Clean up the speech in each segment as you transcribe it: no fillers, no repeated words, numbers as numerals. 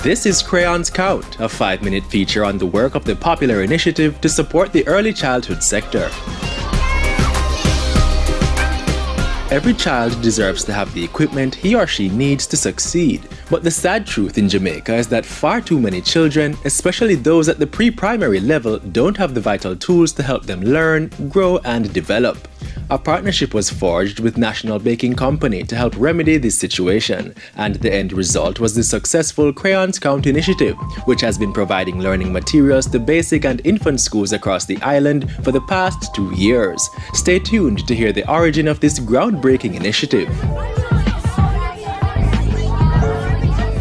This is Crayons Count, a 5-minute feature on the work of the popular initiative to support the early childhood sector. Every child deserves to have the equipment he or she needs to succeed. But the sad truth in Jamaica is that far too many children, especially those at the pre-primary level, don't have the vital tools to help them learn, grow, and develop. A partnership was forged with National Baking Company to help remedy this situation, and the end result was the successful Crayons Count initiative, which has been providing learning materials to basic and infant schools across the island for the past 2 years. Stay tuned to hear the origin of this groundbreaking initiative.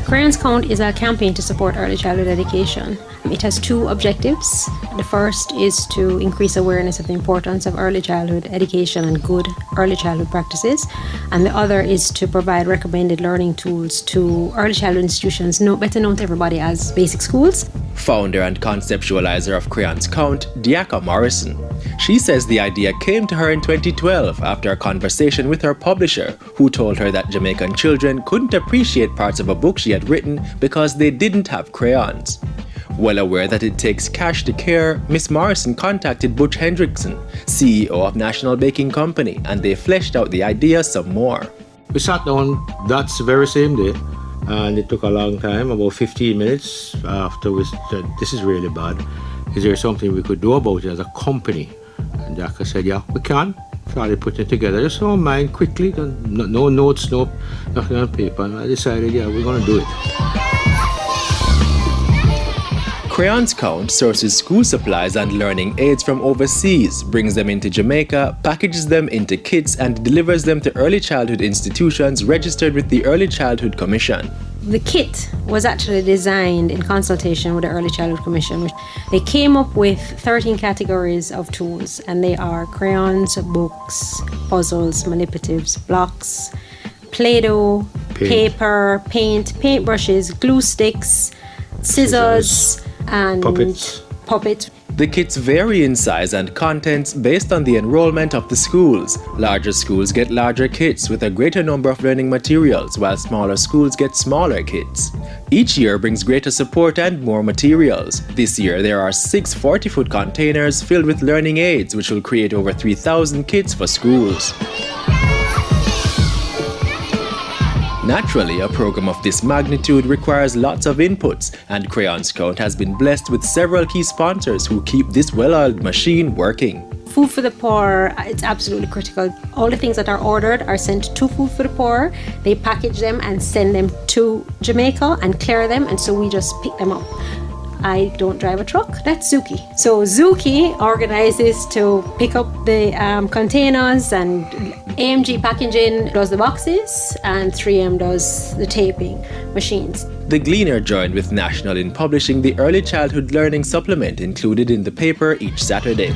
Crayons Count is a campaign to support early childhood education. It has 2 objectives. The first is to increase awareness of the importance of early childhood education and good early childhood practices. And the other is to provide recommended learning tools to early childhood institutions better known to everybody as basic schools. Founder and conceptualizer of Crayons Count, Diaka Morrison. She says the idea came to her in 2012 after a conversation with her publisher, who told her that Jamaican children couldn't appreciate parts of a book she had written because they didn't have crayons. Well aware that it takes cash to care, Miss Morrison contacted Butch Hendrickson, CEO of National Baking Company, and they fleshed out the idea some more. We sat down that very same day, and it took a long time, about 15 minutes after we said, this is really bad. Is there something we could do about it as a company? And Jacka said, yeah, we can. Started putting it together, just on my mind, quickly, no notes, nothing on paper. And I decided, yeah, we're going to do it. Crayons Count sources school supplies and learning aids from overseas, brings them into Jamaica, packages them into kits, and delivers them to early childhood institutions registered with the Early Childhood Commission. The kit was actually designed in consultation with the Early Childhood Commission. They came up with 13 categories of tools, and they are crayons, books, puzzles, manipulatives, blocks, Play-Doh, paper, paint brushes, glue sticks, scissors, and puppets. The kits vary in size and contents based on the enrollment of the schools. Larger schools get larger kits with a greater number of learning materials, while smaller schools get smaller kits. Each year brings greater support and more materials. This year there are 6 40-foot containers filled with learning aids, which will create over 3,000 kits for schools. Naturally, a program of this magnitude requires lots of inputs, and Crayons Count has been blessed with several key sponsors who keep this well-oiled machine working. Food for the Poor, it's absolutely critical. All the things that are ordered are sent to Food for the Poor. They package them and send them to Jamaica and clear them, and so we just pick them up. I don't drive a truck, that's Zuki. So Zuki organizes to pick up the containers, and AMG Packaging does the boxes, and 3M does the taping machines. The Gleaner joined with National in publishing the Early Childhood Learning Supplement included in the paper each Saturday.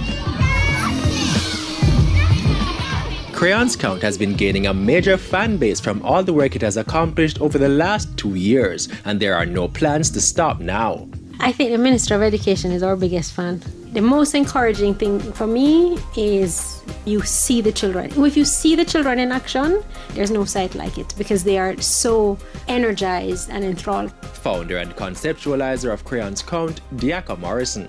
Crayons Count has been gaining a major fan base from all the work it has accomplished over the last 2 years, and there are no plans to stop now. I think the Minister of Education is our biggest fan. The most encouraging thing for me is you see the children. If you see the children in action, there's no sight like it, because they are so energized and enthralled. Founder and conceptualizer of Crayons Count, Diaka Morrison.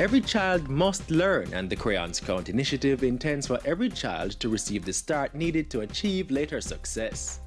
Every child must learn, and the Crayons Count initiative intends for every child to receive the start needed to achieve later success.